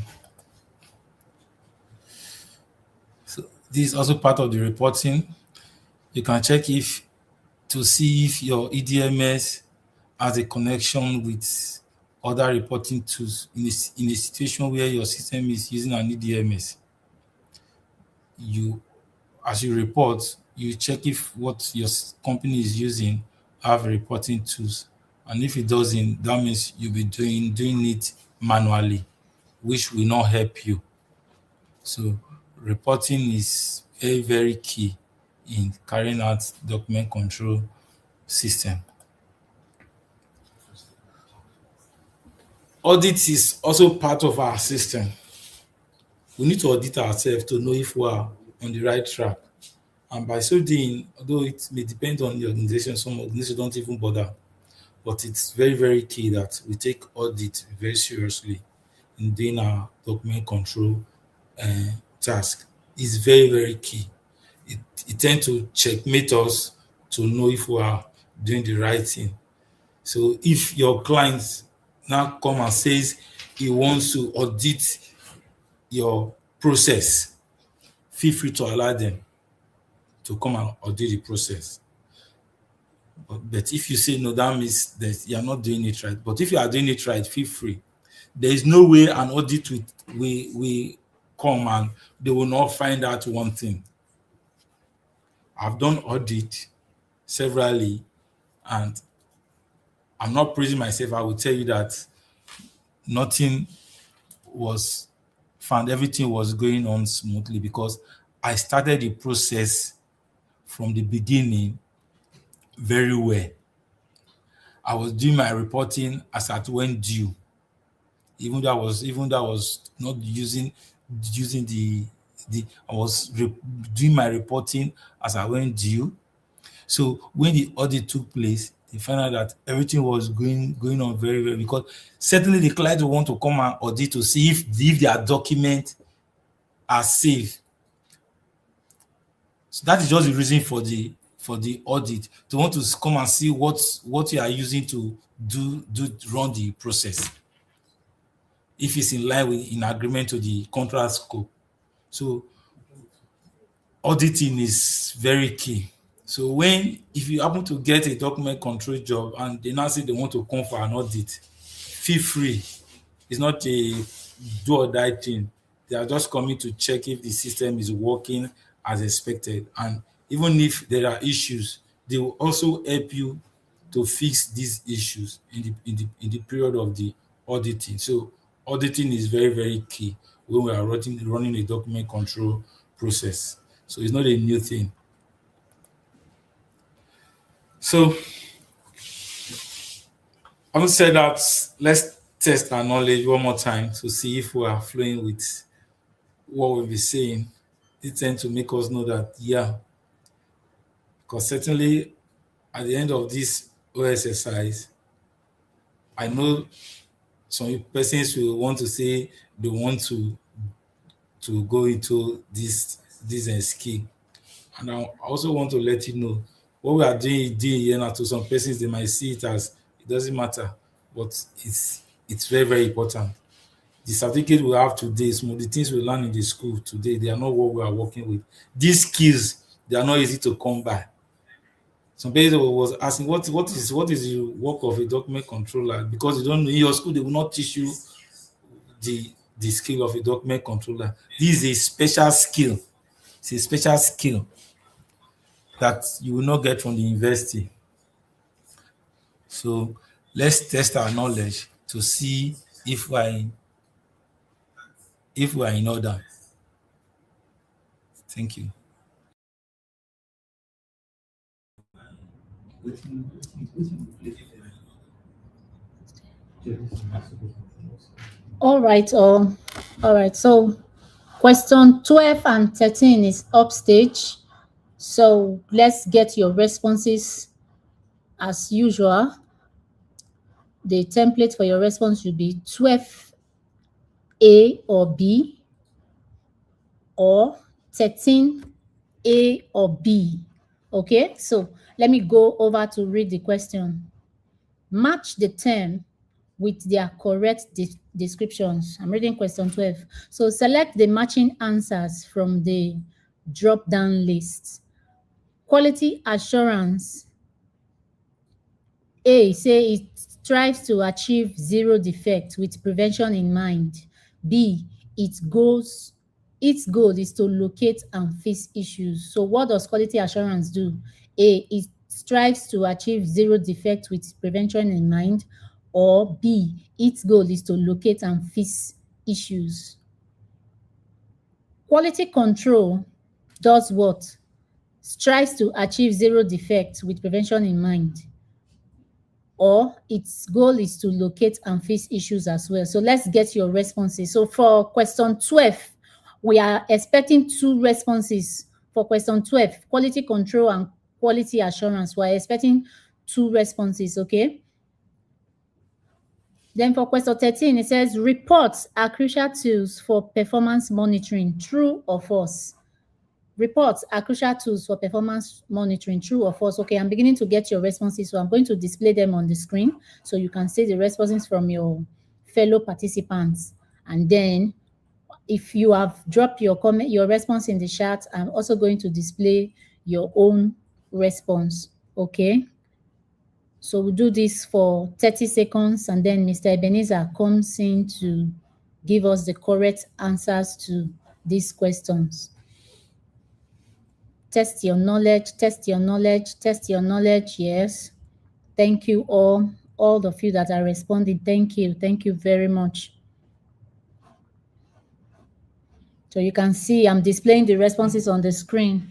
So this is also part of the reporting. You can check if to see if your EDMS has a connection with other reporting tools in a situation where your system is using an EDMS. As you report, you check if what your company is using have reporting tools, and if it doesn't, that means you'll be doing it manually, which will not help you. So reporting is very, very key in carrying out document control system. Audit is also part of our system. We need to audit ourselves to know if we are on the right track. And by so doing, although it may depend on the organization, some organizations don't even bother, but it's very, very key that we take audit very seriously in doing our document control task. It's very, very key. It tends to checkmate us to know if we are doing the right thing. So if your client now come and says he wants to audit your process, feel free to allow them to come and audit the process. But if you say no, that means that you are not doing it right. But if you are doing it right, feel free. There is no way an audit will come and they will not find out one thing. I've done audit severally, and I'm not praising myself. I will tell you that nothing was found. Everything was going on smoothly because I started the process from the beginning very well. I was doing my reporting as at when due. Even though I was not using the I was doing my reporting as I went due. So when the audit took place, they found out that everything was going on very well, because certainly the client will want to come and audit to see if their documents are safe. So that is just the reason for the audit, to want to come and see what you are using to run the process, if it's in line with in agreement to the contract scope. So auditing is very key. So if you happen to get a document control job and they now say they want to come for an audit, feel free. It's not a do or die thing. They are just coming to check if the system is working as expected. And even if there are issues, they will also help you to fix these issues in the period of the auditing. So auditing is very, very key when we are running a document control process. So it's not a new thing. So having said that, let's test our knowledge one more time to see if we are flowing with what we'll be saying. It tends to make us know that, yeah, because certainly at the end of this exercise, I know some persons will want to say they want to go into this skill. And I also want to let you know what we are doing here now. To some persons, they might see it as it doesn't matter, but it's very, very important. The certificate we have today, some of the things we learn in the school today, they are not what we are working with. These skills, they are not easy to come by. Some people was asking, what is the work of a document controller? Because you don't know, in your school, they will not teach you the skill of a document controller. This is a special skill. It's a special skill that you will not get from the university. So let's test our knowledge to see if we are in order. Thank you. All right. All right. So question 12 and 13 is upstage. So let's get your responses as usual. the template for your response should be 12A or B, or 13A or B. Okay, so let me go over to read the question. Match the term with their correct descriptions. I'm reading question 12. So select the matching answers from the drop-down list. Quality assurance. A, say it strives to achieve zero defect with prevention in mind. B, its goal is to locate and fix issues. So what does quality assurance do? A, it strives to achieve zero defect with prevention in mind. Or B, its goal is to locate and fix issues. Quality control does what? Strives to achieve zero defect with prevention in mind, or its goal is to locate and fix issues as well. So let's get your responses. So for question 12, we are expecting 2 responses. For question 12, quality control and quality assurance, we're expecting 2 responses, okay? Then for question 13, it says reports are crucial tools for performance monitoring, true or false? Reports are crucial tools for performance monitoring, true or false? Okay, I'm beginning to get your responses, so I'm going to display them on the screen so you can see the responses from your fellow participants. And then if you have dropped your comment, your response in the chat, I'm also going to display your own response, okay? So we'll do this for 30 seconds, and then Mr. Ebenezer comes in to give us the correct answers to these questions. Test your knowledge, test your knowledge, test your knowledge. Yes. Thank you all of you that are responding. Thank you. Thank you very much. So you can see I'm displaying the responses on the screen.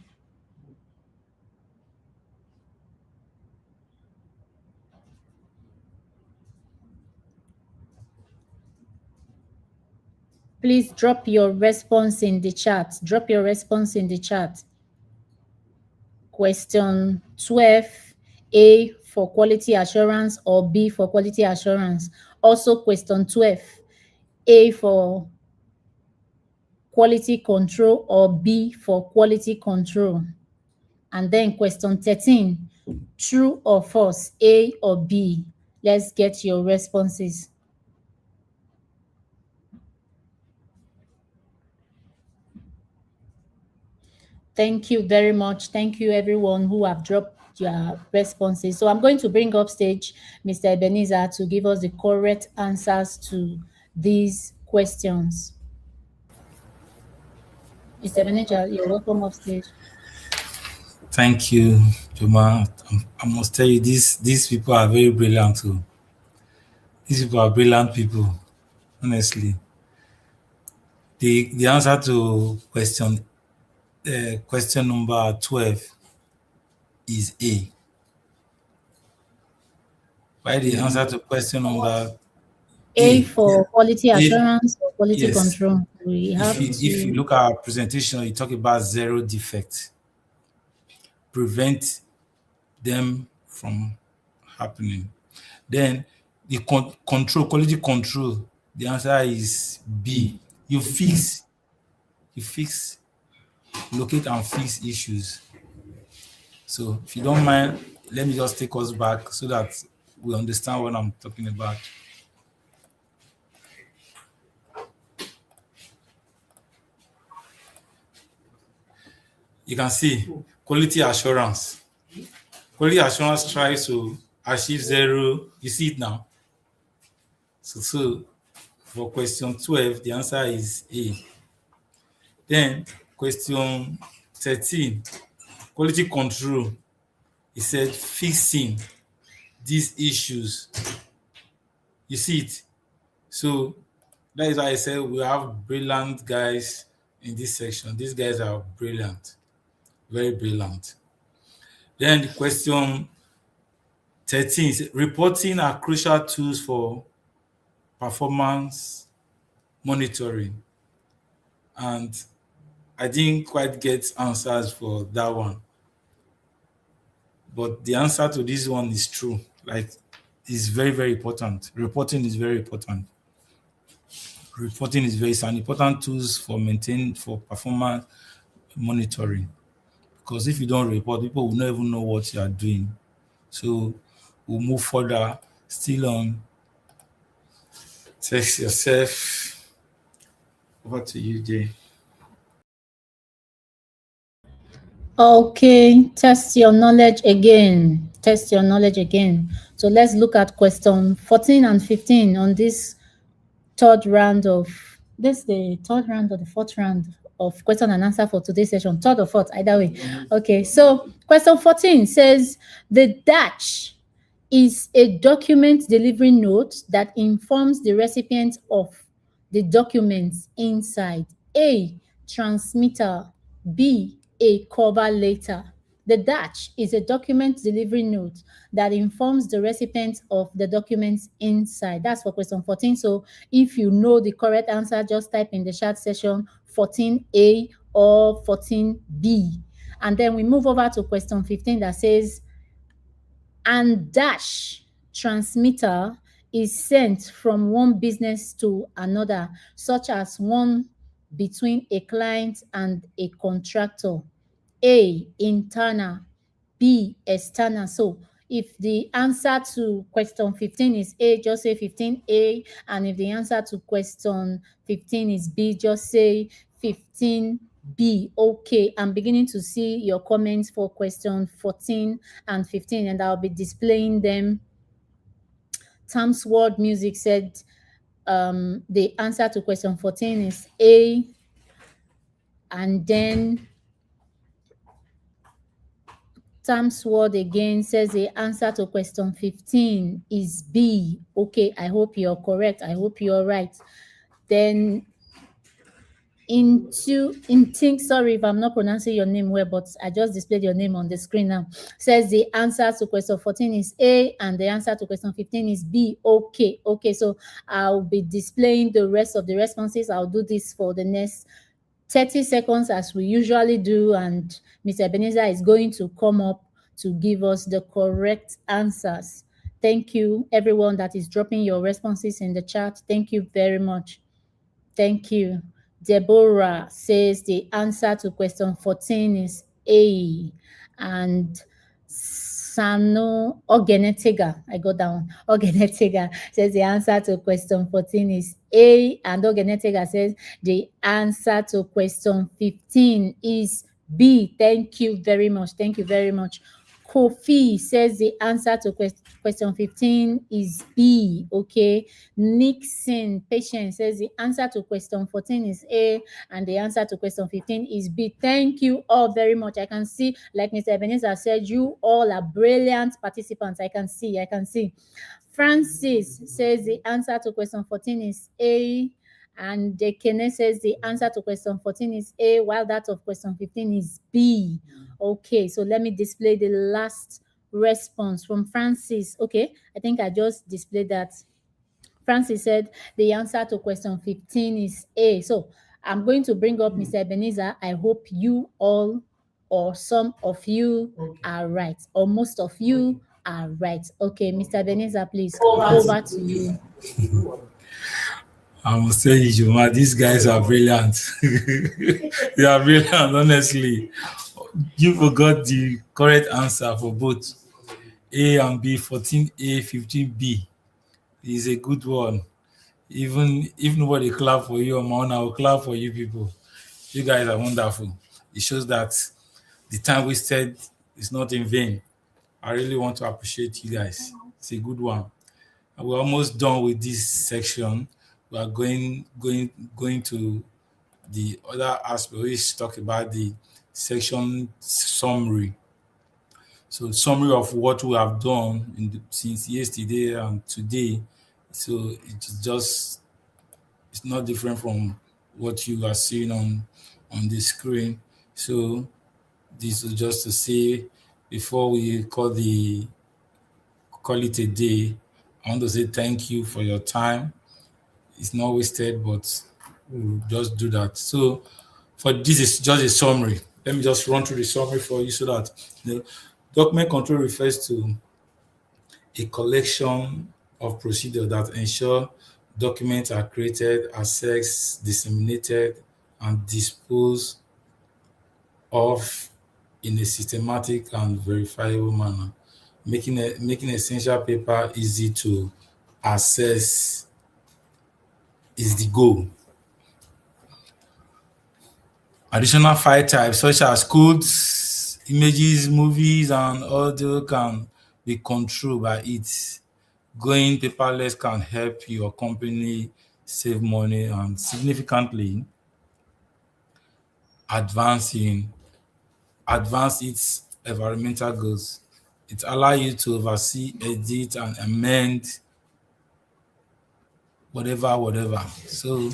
Please drop your response in the chat. Drop your response in the chat. Question 12, A for quality assurance or B for quality assurance. Also question 12, A for quality control or B for quality control. And then question 13, true or false, A or B. Let's get your responses. Thank you very much. Thank you everyone who have dropped your responses. So I'm going to bring up stage Mr. Ebenezer to give us the correct answers to these questions. Mr. Ebenezer, you're welcome up stage. Thank you, Joma. I must tell you, these people are very brilliant too. These people are brilliant people, honestly. The answer to question number 12 is A. Why the answer to question number A for quality A, assurance or quality yes. control. We have If you look at our presentation, you talk about zero defect. Prevent them from happening. Then the quality control, the answer is B. You fix, locate and fix issues. So if you don't mind, let me just take us back so that we understand what I'm talking about. You can see quality assurance. Quality assurance tries to achieve zero. You see it now. So for question 12, the answer is A. Then question 13, quality control. It said fixing these issues. You see it. So that is why I said we have brilliant guys in this section. These guys are brilliant, very brilliant. Then the question 13 is reporting are crucial tools for performance monitoring. And I didn't quite get answers for that one. But the answer to this one is true. Like is very, very important. Reporting is very important. Reporting is very an important tools for performance monitoring. Because if you don't report, people will not even know what you are doing. So we'll move further. Still on test yourself. Over to you, Jay. Okay, test your knowledge again. Test your knowledge again. So let's look at question 14 and 15 on this third round of the third round or the fourth round of question and answer for today's session. Third or fourth, either way. Okay, so question 14 says the dash is a document delivery note that informs the recipient of the documents inside. A, transmitter. B, a cover letter. The dash is a document delivery note that informs the recipient of the documents inside. That's for question 14. So if you know the correct answer, just type in the chat section 14A or 14B. And then we move over to question 15 that says, and dash transmitter is sent from one business to another, such as one between a client and a contractor. A, internal. B, external. So if the answer to question 15 is A, just say 15A. And if the answer to question 15 is B, just say 15B. Okay, I'm beginning to see your comments for question 14 and 15, and I'll be displaying them. Tam's World Music said the answer to question 14 is A, and then Sam's Word again says the answer to question 15 is B. Okay, I hope you're correct. I hope you're right. Then sorry if I'm not pronouncing your name well, but I just displayed your name on the screen now. Says the answer to question 14 is A and the answer to question 15 is B. Okay, so I'll be displaying the rest of the responses. I'll do this for the next 30 seconds as we usually do, and Mr. Ebenezer is going to come up to give us the correct answers. Thank you, everyone that is dropping your responses in the chat. Thank you very much. Thank you. Deborah says the answer to question 14 is A, and Sano Ogenetega, I go down. Ogenetega says the answer to question 14 is A, and Ogenetega says the answer to question 15 is B. Thank you very much. Thank you very much. Kofi says the answer to question 15 is B. Okay. Nixon Patience says the answer to question 14 is A and the answer to question 15 is B. Thank you all very much. I can see, like Mr. Ebenezer said, you all are brilliant participants. I can see. Francis says the answer to question 14 is A. And Dekene says the answer to question 14 is A, while that of question 15 is B. Okay, so let me display the last response from Francis. Okay, I think I just displayed that. Francis said the answer to question 15 is A. So I'm going to bring up Mr. Ebenezer. I hope you all or some of you are right, or most of you are right. Okay, Mr. Ebenezer, please, over to you. I must tell you, Juma, these guys are brilliant. They are brilliant, honestly. You forgot the correct answer for both A and B, 14A, 15B. It's a good one. Even if nobody clap for you, I will clap for you people. You guys are wonderful. It shows that the time wasted is not in vain. I really want to appreciate you guys. It's a good one. And we're almost done with this section. We are going to the other aspect. We talk about the section summary. So summary of what we have done since yesterday and today. So it's not different from what you are seeing on the screen. So this is just to say, before we call it a day, I want to say thank you for your time. It's not wasted, but we'll just do that. So for this is just a summary. Let me just run through the summary for you so that the document control refers to a collection of procedures that ensure documents are created, assessed, disseminated, and disposed of in a systematic and verifiable manner, making essential paper easy to access is the goal. Additional file types such as codes, images, movies, and audio can be controlled by it. Going paperless can help your company save money and significantly advance in advance its environmental goals. It allows you to oversee, edit, and amend whatever. So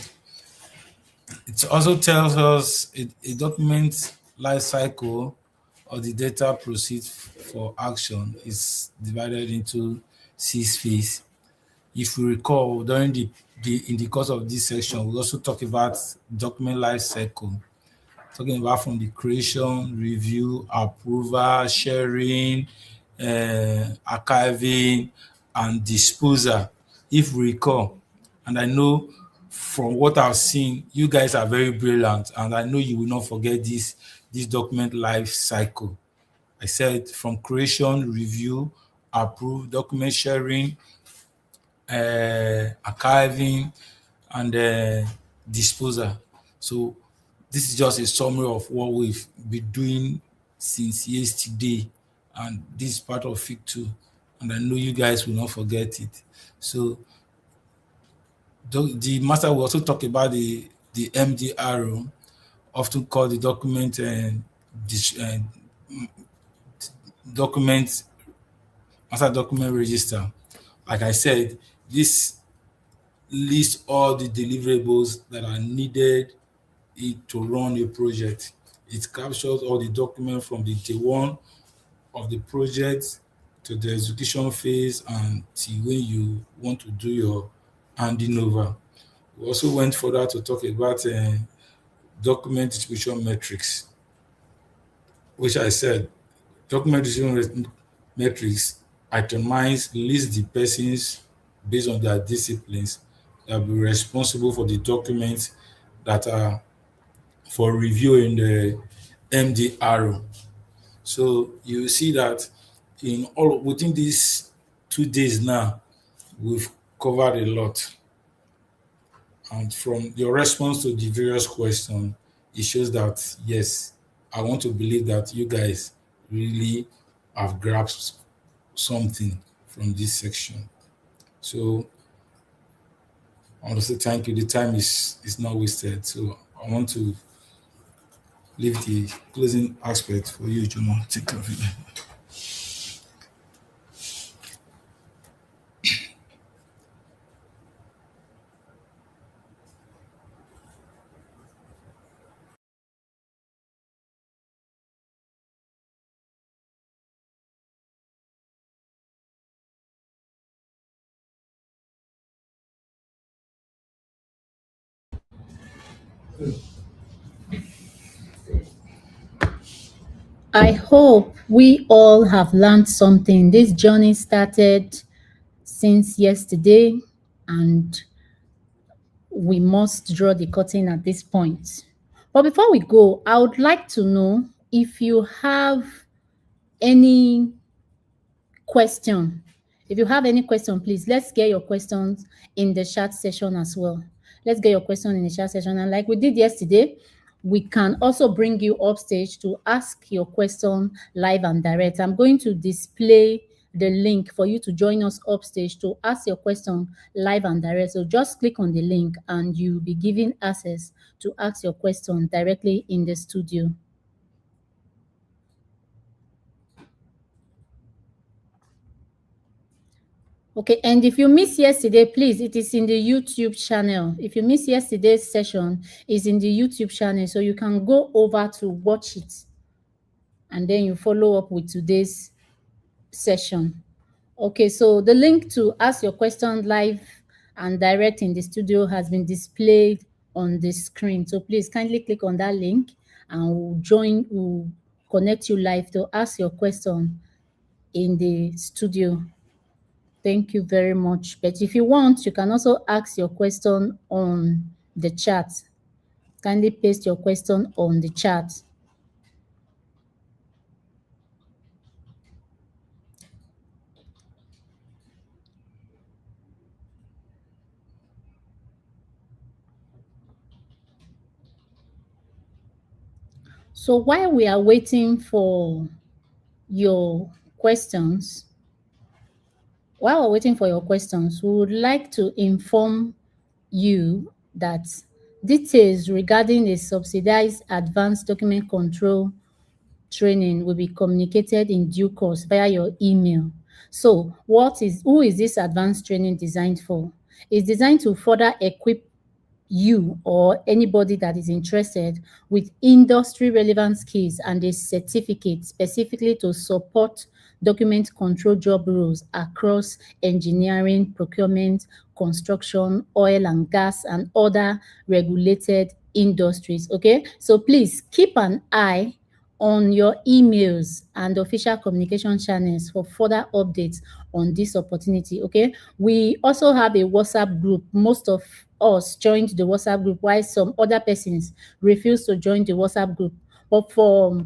it also tells us a document life cycle or the data proceeds for action is divided into 6 phases. If you recall, during the in the course of this section, we also talk about document life cycle, talking about from the creation, review, approval, sharing, archiving, and disposal. If we recall, and I know from what I've seen, you guys are very brilliant, and I know you will not forget this document life cycle. I said from creation, review, approve, document sharing, archiving, and disposal. So this is just a summary of what we've been doing since yesterday, and this is part of it too. And I know you guys will not forget it. So the master will also talk about the MDR, often called the document and document master document register. Like I said, this lists all the deliverables that are needed to run a project. It captures all the documents from the day one of the project to the execution phase and till when you want to do your handing over. We also went further to talk about document distribution metrics, which I said document distribution metrics itemize list the persons based on their disciplines that will be responsible for the documents that are for review in the MDR. So you see that in all within these 2 days now, we've covered a lot. And from your response to the various questions, it shows that yes, I want to believe that you guys really have grasped something from this section. So I want to say thank you. The time is not wasted. So I want to leave the closing aspect for you, Jomo. Take care of it. I hope we all have learned something. This journey started since yesterday, and we must draw the curtain at this point. But before we go, I would like to know if you have any question. If you have any question, please let's get your questions in the chat session as well. Let's get your question in the chat session. And like we did yesterday, we can also bring you upstage to ask your question live and direct. I'm going to display the link for you to join us upstage to ask your question live and direct. So just click on the link and you'll be given access to ask your question directly in the studio. Okay, and if you missed yesterday, please, it is in the YouTube channel. If you missed yesterday's session, it's in the YouTube channel, so you can go over to watch it, and then you follow up with today's session. Okay, so the link to ask your question live and direct in the studio has been displayed on the screen. So please kindly click on that link and we'll connect you live to ask your question in the studio. Thank you very much. But if you want, you can also ask your question on the chat. Kindly paste your question on the chat. So while we are waiting for your questions, we would like to inform you that details regarding the subsidized advanced document control training will be communicated in due course via your email. So who is this advanced training designed for? It's designed to further equip you or anybody that is interested with industry relevant skills and a certificate specifically to support document control job roles across engineering, procurement, construction, oil and gas, and other regulated industries. Okay, so please keep an eye on your emails and official communication channels for further updates on this opportunity. Okay, we also have a WhatsApp group. Most of us joined the WhatsApp group while some other persons refused to join the WhatsApp group. But for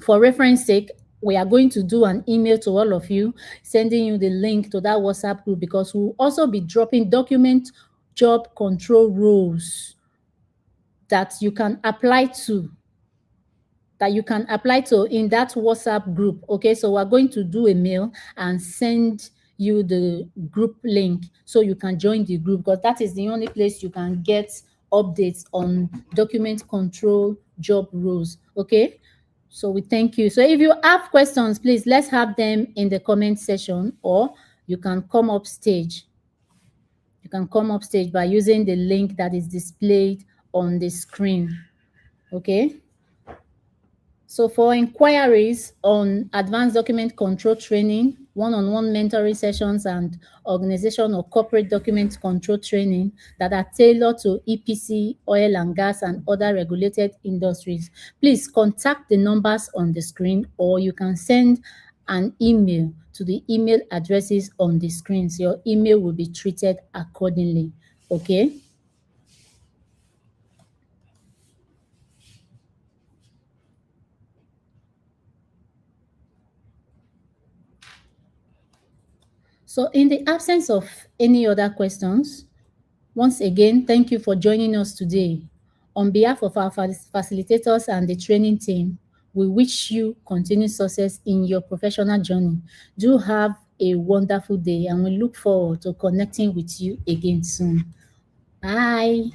reference sake, we are going to do an email to all of you, sending you the link to that WhatsApp group, because we'll also be dropping document job control rules that you can apply to in that WhatsApp group. Okay, so we're going to do a mail and send you the group link so you can join the group, because that is the only place you can get updates on document control job rules. Okay, so we thank you. So if you have questions, please let's have them in the comment section, or you can come up stage. You can come up stage by using the link that is displayed on the screen. Okay. So for inquiries on advanced document control training, one-on-one mentoring sessions, and organization or corporate document control training that are tailored to EPC, oil and gas, and other regulated industries, please contact the numbers on the screen, or you can send an email to the email addresses on the screen. So your email will be treated accordingly. Okay. So in the absence of any other questions, once again, thank you for joining us today. On behalf of our facilitators and the training team, we wish you continued success in your professional journey. Do have a wonderful day, and we look forward to connecting with you again soon. Bye.